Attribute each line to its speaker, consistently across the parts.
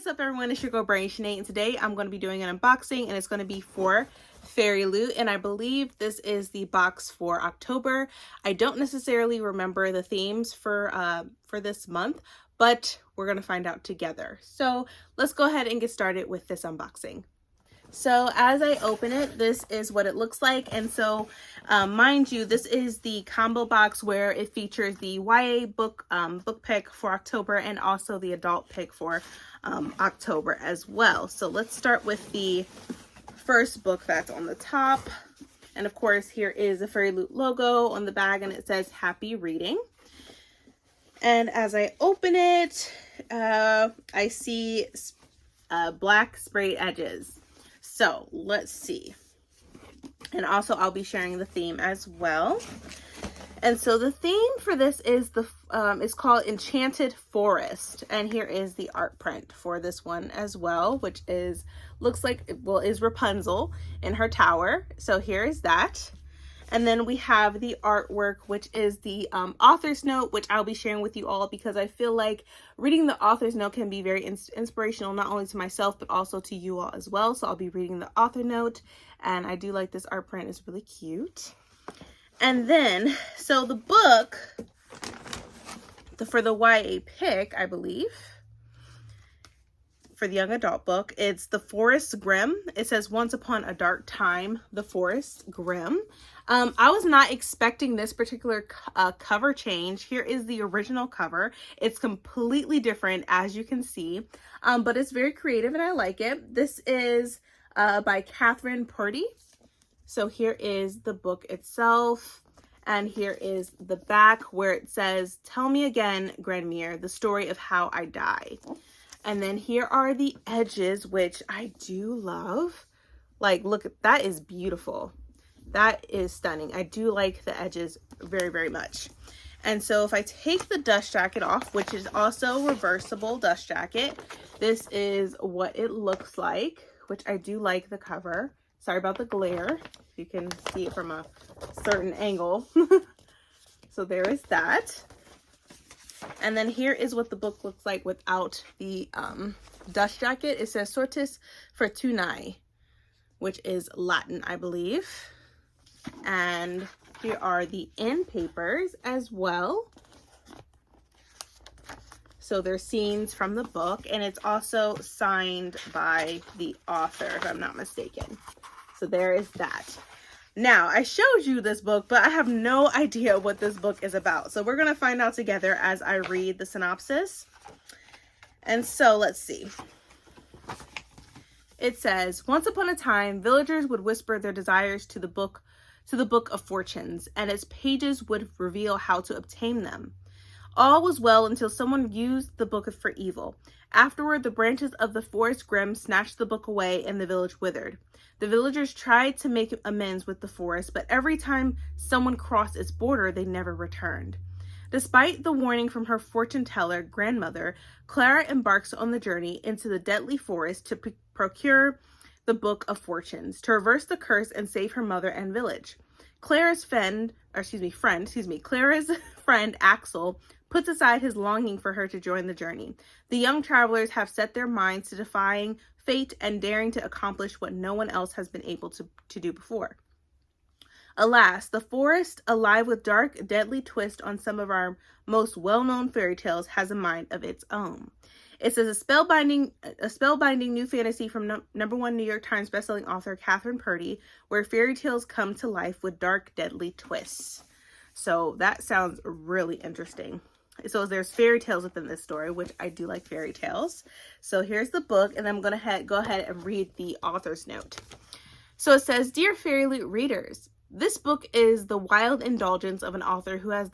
Speaker 1: What's up, everyone? It's your girl Brain Sinead, and today I'm going to be doing an unboxing, and it's going to be for Fairyloot, and I believe this is the box for October. I don't necessarily remember the themes for this month, but we're going to find out together. So let's go ahead and get started with this unboxing. So as I open it, this is what it looks like. And so mind you, this is the combo box where it features the YA book pick for October and also the adult pick for October as well. So let's start with the first book that's on the top. And of course, here is the Fairyloot logo on the bag, and it says happy reading. And as I open it, I see black sprayed edges. So let's see. And also I'll be sharing the theme as well. And so the theme for this is it's called Enchanted Forest. And here is the art print for this one as well, which is is Rapunzel in her tower. So here is that. And then we have the artwork, which is the author's note, which I'll be sharing with you all because I feel like reading the author's note can be very inspirational, not only to myself, but also to you all as well. So I'll be reading the author note, and I do like this art print. It's really cute. And then, so the book, for the YA pick, I believe, for the young adult book, it's The Forest Grimm. It says Once Upon a Dark Time, The Forest Grimm. I was not expecting this particular cover change. Here is the original cover. It's completely different, as you can see, but it's very creative and I like it. This is by Catherine Purdy. So here is the book itself, and here is the back where it says, "Tell me again, Grandmere, the story of how I die." And then here are the edges, which I do love. Like, look, that is beautiful. That is stunning. I do like the edges very, very much. And so if I take the dust jacket off, which is also reversible dust jacket, this is what it looks like, which I do like the cover. Sorry about the glare. You can see it from a certain angle. So there is that. And then here is what the book looks like without the dust jacket. It says Sortis Fortunae, which is Latin, I believe. And here are the end papers as well. So they're scenes from the book, and it's also signed by the author, if I'm not mistaken. So there is that. Now, I showed you this book, but I have no idea what this book is about. So we're going to find out together as I read the synopsis. And so let's see. It says, once upon a time, villagers would whisper their desires to the book of fortunes, and its pages would reveal how to obtain them. All was well until someone used the book for evil. Afterward, the branches of the forest Grimm snatched the book away, and the village withered. The villagers tried to make amends with the forest, but every time someone crossed its border, they never returned. Despite the warning from her fortune teller grandmother, Clara embarks on the journey into the deadly forest to procure the Book of Fortunes, to reverse the curse and save her mother and village. Clara's friend Axel puts aside his longing for her to join the journey. The young travelers have set their minds to defying fate and daring to accomplish what no one else has been able to do before. Alas, the forest, alive with dark, deadly twists on some of our most well-known fairy tales, has a mind of its own. It says a spellbinding new fantasy from #1 New York Times bestselling author Catherine Purdy, where fairy tales come to life with dark, deadly twists. So that sounds really interesting. So there's fairy tales within this story, which I do like fairy tales. So here's the book, and I'm going to go ahead and read the author's note. So it says, "Dear Fairyloot readers, this book is the wild indulgence of an author who was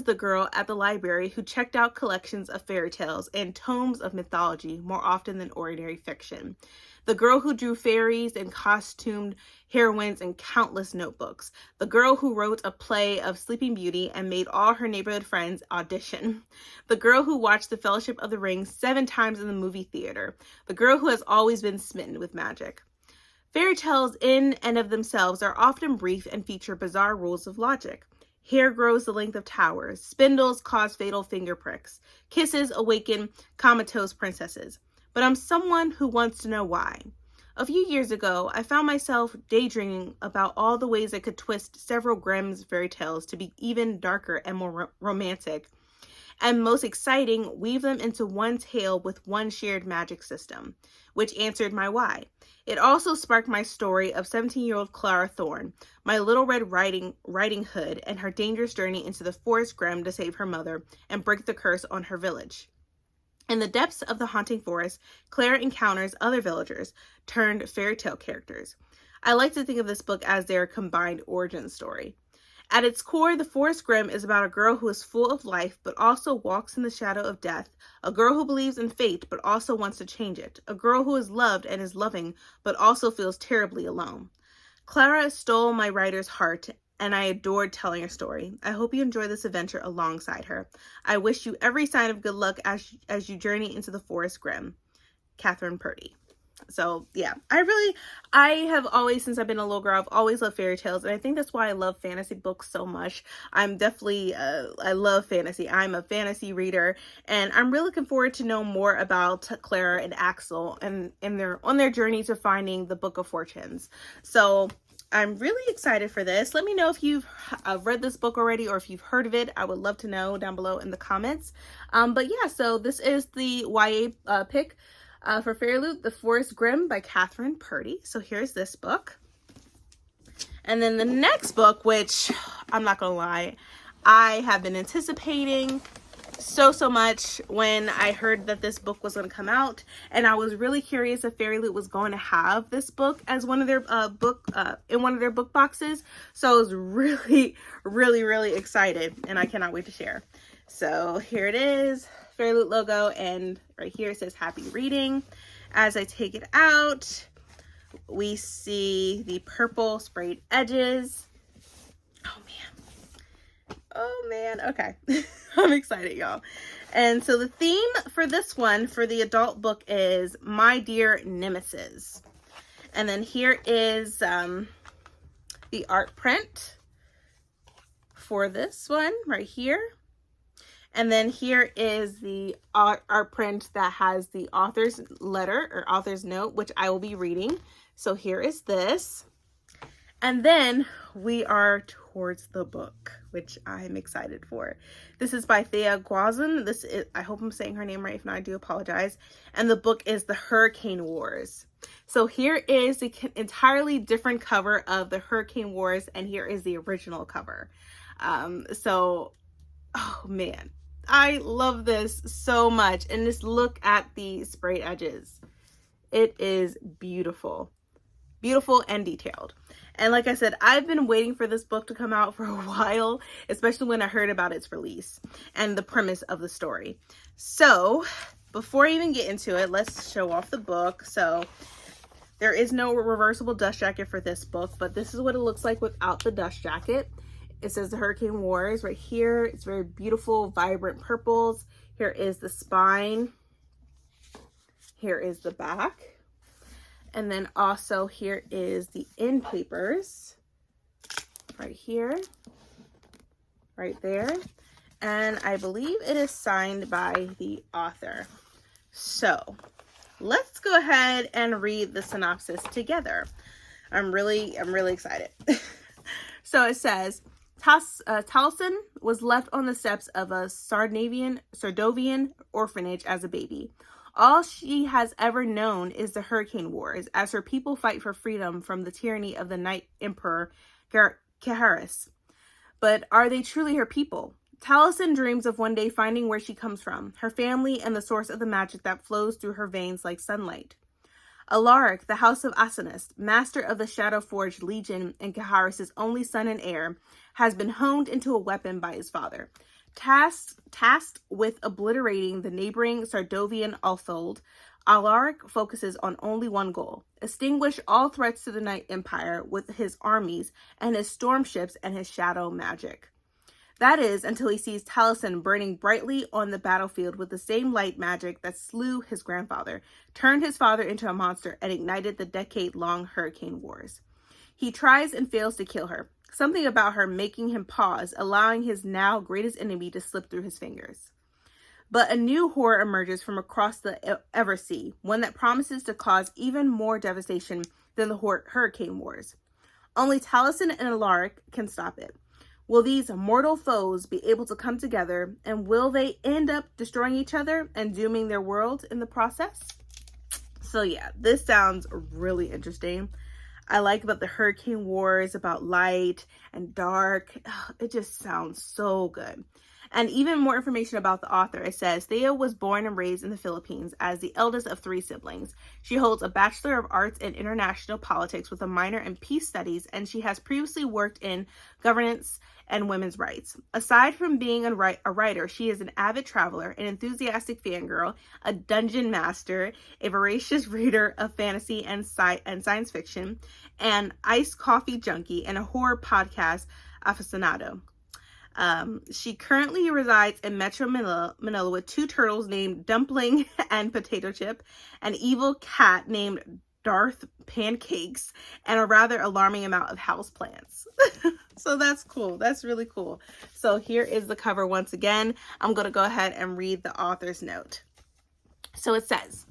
Speaker 1: the girl at the library who checked out collections of fairy tales and tomes of mythology more often than ordinary fiction. The girl who drew fairies and costumed heroines in countless notebooks. The girl who wrote a play of Sleeping Beauty and made all her neighborhood friends audition. The girl who watched The Fellowship of the Ring 7 times in the movie theater. The girl who has always been smitten with magic. Fairy tales in and of themselves are often brief and feature bizarre rules of logic. Hair grows the length of towers. Spindles cause fatal finger pricks. Kisses awaken comatose princesses. But I'm someone who wants to know why. A few years ago, I found myself daydreaming about all the ways I could twist several Grimm's fairy tales to be even darker and more romantic, and most exciting, weave them into one tale with one shared magic system, which answered my why. It also sparked my story of 17-year-old Clara Thorne, my Little Red Riding Hood, and her dangerous journey into the Forest Grimm to save her mother and break the curse on her village. In the depths of the haunting forest, Clara encounters other villagers turned fairy tale characters. I like to think of this book as their combined origin story. At its core, The Forest Grimm is about a girl who is full of life but also walks in the shadow of death, a girl who believes in fate but also wants to change it, a girl who is loved and is loving but also feels terribly alone. Clara stole my writer's heart, and I adored telling her story. I hope you enjoy this adventure alongside her. I wish you every sign of good luck as you journey into the Forest Grimm. Catherine Purdy. So yeah, I have always, since I've been a little girl, I've always loved fairy tales, and I think that's why I love fantasy books so much. I'm definitely, I love fantasy. I'm a fantasy reader, and I'm really looking forward to know more about Clara and Axel and on their journey to finding the Book of Fortunes. So I'm really excited for this. Let me know if you've read this book already or if you've heard of it. I would love to know down below in the comments. But yeah, so this is the YA pick for Fairyloot, The Forest Grimm by Catherine Purdy. So here's this book. And then the next book, which I'm not gonna lie, I have been anticipating so much when I heard that this book was going to come out, and I was really curious if Fairyloot was going to have this book as one of their in one of their book boxes. So I was really excited, and I cannot wait to share. So here it is, Fairyloot logo, and right here it says happy reading. As I take it out, we see the purple sprayed edges. Oh man, okay. I'm excited, y'all. And so the theme for this one, for the adult book, is My Dear Nemesis. And then here is the art print for this one right here. And then here is the art print that has the author's letter or author's note, which I will be reading. So here is this. And then we are towards the book, which I'm excited for. This is by Thea Guazin. This is, I hope I'm saying her name right. If not, I do apologize. And the book is The Hurricane Wars. So here is the entirely different cover of The Hurricane Wars, and here is the original cover. Oh man, I love this so much. And just look at the sprayed edges. It is beautiful. Beautiful and detailed. And like I said, I've been waiting for this book to come out for a while, especially when I heard about its release and the premise of the story. So before I even get into it, let's show off the book. So there is no reversible dust jacket for this book, but this is what it looks like without the dust jacket. It says The Hurricane Wars right here. It's very beautiful, vibrant purples. Here is the spine. Here is the back. And then also here is the end papers right here, right there. And I believe it is signed by the author. So let's go ahead and read the synopsis together. I'm really excited. So it says, Taliesin was left on the steps of a Sardovian orphanage as a baby. All she has ever known is the Hurricane Wars, as her people fight for freedom from the tyranny of the Night Emperor Kaharis. But are they truly her people? Taliesin dreams of one day finding where she comes from, her family, and the source of the magic that flows through her veins like sunlight. Alaric, the House of Asinus, master of the Shadow-Forged Legion and Kaharis' only son and heir, has been honed into a weapon by his father. Tasked with obliterating the neighboring Sardovian Althold, Alaric focuses on only one goal: extinguish all threats to the Night Empire with his armies and his storm ships and his shadow magic. That is, until he sees Taliesin burning brightly on the battlefield with the same light magic that slew his grandfather, turned his father into a monster, and ignited the decade-long Hurricane Wars. He tries and fails to kill her. something about her making him pause, allowing his now greatest enemy to slip through his fingers. But a new horror emerges from across the Eversea, one that promises to cause even more devastation than the Hurricane Wars. Only Taliesin and Alaric can stop it. Will these mortal foes be able to come together, and will they end up destroying each other and dooming their world in the process? So yeah, this sounds really interesting. I like about the Hurricane Wars, about light and dark. It just sounds so good. And even more information about the author. It says, Thea was born and raised in the Philippines as the eldest of 3 siblings. She holds a Bachelor of Arts in International Politics with a minor in Peace Studies, and she has previously worked in governance and women's rights. Aside from being a writer, she is an avid traveler, an enthusiastic fangirl, a dungeon master, a voracious reader of fantasy and science fiction, an iced coffee junkie, and a horror podcast aficionado. She currently resides in Metro Manila with 2 turtles named Dumpling and Potato Chip, an evil cat named Darth Pancakes, and a rather alarming amount of houseplants. So that's cool. That's really cool. So here is the cover once again. I'm going to go ahead and read the author's note. So it says,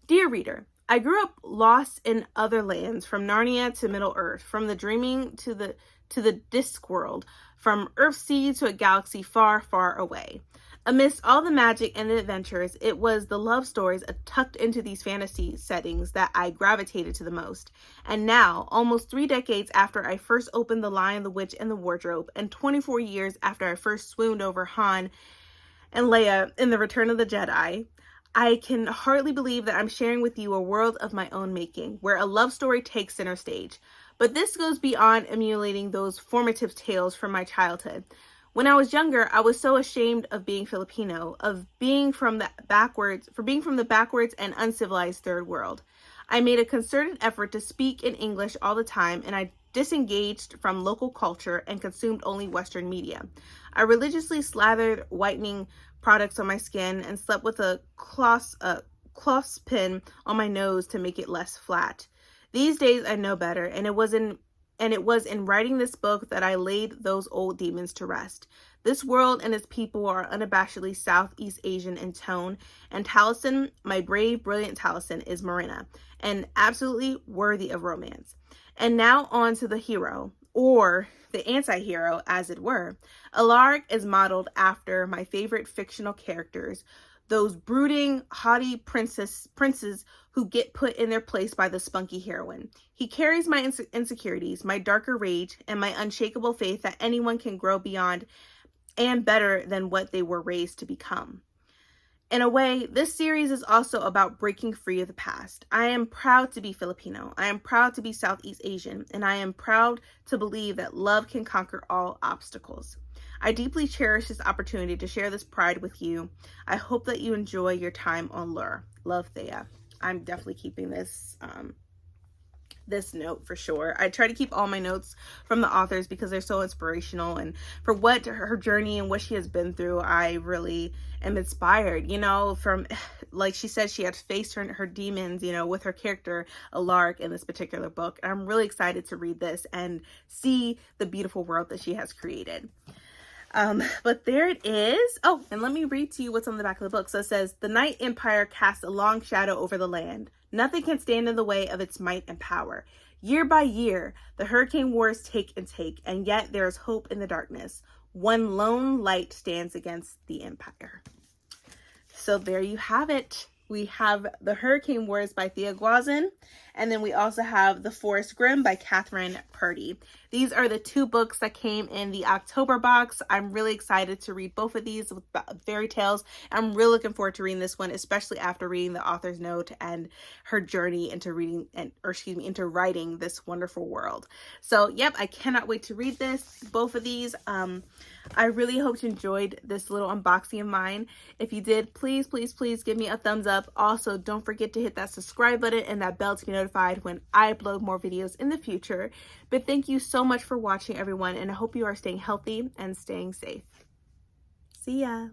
Speaker 1: Dear reader, I grew up lost in other lands, from Narnia to Middle Earth, from the dreaming to the Discworld, from Earthsea to a galaxy far, far away. Amidst all the magic and the adventures, it was the love stories tucked into these fantasy settings that I gravitated to the most. And now, almost 3 decades after I first opened The Lion, the Witch, and the Wardrobe, and 24 years after I first swooned over Han and Leia in The Return of the Jedi, I can hardly believe that I'm sharing with you a world of my own making, where a love story takes center stage. But this goes beyond emulating those formative tales from my childhood. When I was younger, I was so ashamed of being Filipino, of being from the backwards and uncivilized third world. I made a concerted effort to speak in English all the time, and I disengaged from local culture and consumed only Western media. I religiously slathered whitening products on my skin and slept with a clothespin on my nose to make it less flat. These days I know better, and it was in writing this book that I laid those old demons to rest. This world and its people are unabashedly Southeast Asian in tone, and Taliesin, my brave, brilliant Taliesin, is Marina, and absolutely worthy of romance. And now on to the hero, or the anti-hero, as it were. Alaric is modeled after my favorite fictional characters, those brooding, haughty princes who get put in their place by the spunky heroine. He carries my insecurities, my darker rage, and my unshakable faith that anyone can grow beyond and better than what they were raised to become. In a way, this series is also about breaking free of the past. I am proud to be Filipino. I am proud to be Southeast Asian, and I am proud to believe that love can conquer all obstacles. I deeply cherish this opportunity to share this pride with you. I hope that you enjoy your time on Lure. Love, Thea. I'm definitely keeping this note for sure. I try to keep all my notes from the authors because they're so inspirational, and for what her journey and what she has been through, I really am inspired, from, like she said, she had faced her demons, with her character Alaric in this particular book. And I'm really excited to read this and see the beautiful world that she has created. But there it is. Oh, and let me read to you what's on the back of the book. So it says, the Night Empire casts a long shadow over the land. Nothing can stand in the way of its might and power. Year by year, the Hurricane Wars take, and yet there is hope in the darkness. One lone light stands against the Empire. So there you have it. We have The Hurricane Wars by Thea Guazin, and then we also have The Forest Grimm by Catherine Purdy. These are the 2 books that came in the October box. I'm really excited to read both of these with fairy tales. I'm really looking forward to reading this one, especially after reading the author's note and her journey into into writing this wonderful world. So, yep, I cannot wait to read both of these. I really hope you enjoyed this little unboxing of mine. If you did, please, please, please give me a thumbs up. Also, don't forget to hit that subscribe button and that bell to be notified when I upload more videos in the future. But thank you so much for watching, everyone, and I hope you are staying healthy and staying safe. See ya.